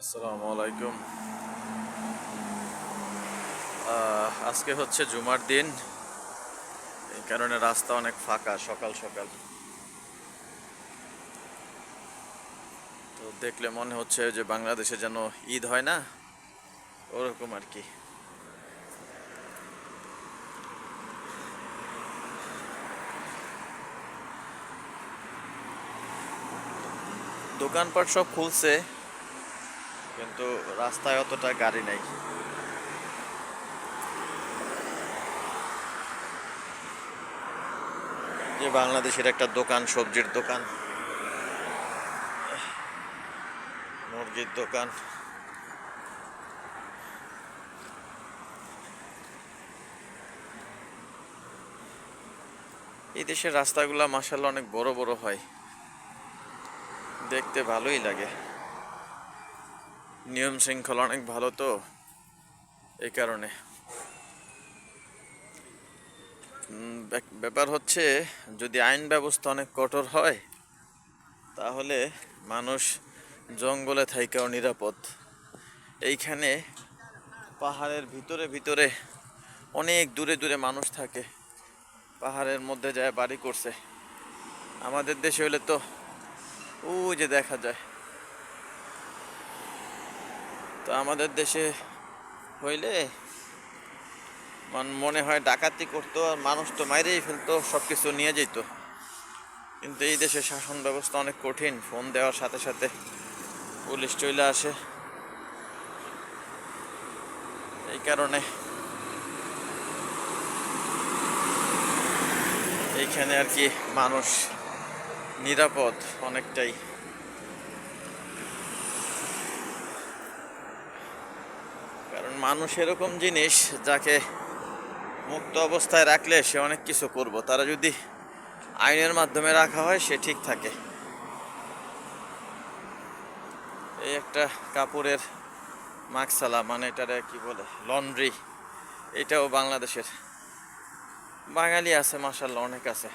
আসসালামু আলাইকুম। আজকে হচ্ছে জুমার দিন, এই কারণে রাস্তা অনেক ফাঁকা সকাল সকাল। তো দেখলে মনে হচ্ছে যে বাংলাদেশে যেন ঈদ হয় না, ওরকম আর কি। দোকানপাট সব খুলছে, কিন্তু রাস্তায় অতটা গাড়ি নাই। যে বাংলাদেশের একটা দোকান, সবজির দোকান, মুরগির দোকান। এই দেশের রাস্তাগুলা মাশাআল্লাহ অনেক বড় বড় হয়, দেখতে ভালোই লাগে। নিয়ম শৃঙ্খলা অনেক ভালো, তো এই কারণে। ব্যাপার হচ্ছে, যদি আইন ব্যবস্থা অনেক কঠোর হয় তাহলে মানুষ জঙ্গলে থাইকাও নিরাপদ। এইখানে পাহাড়ের ভিতরে ভিতরে অনেক দূরে দূরে মানুষ থাকে, পাহাড়ের মধ্যে যায় বাড়ি করছে। আমাদের দেশে হইলে তো ওই যে দেখা যায়। তো আমাদের দেশে হইলে মনে হয় ডাকাতি করতো, আর মানুষ তো মাইরেই ফেলতো, সব কিছু নিয়ে যেত। কিন্তু এই দেশে শাসন ব্যবস্থা অনেক কঠিন, ফোন দেওয়ার সাথে সাথে পুলিশ চলে আসে। এই কারণে এইখানে আর কি মানুষ নিরাপদ অনেকটাই। কারণ মানুষ এরকম জিনিস, যাকে মুক্ত অবস্থায় রাখলে সে অনেক কিছু করব, তারা যদি আইনের মাধ্যমে রাখা হয় সে ঠিক থাকে। এই একটা কাপড়ের মাকসালা, মানে এটারে কি বলে, লন্ড্রি, এটাও বাংলাদেশের। বাঙালি আছে মাশাআল্লাহ, অনেক আছে।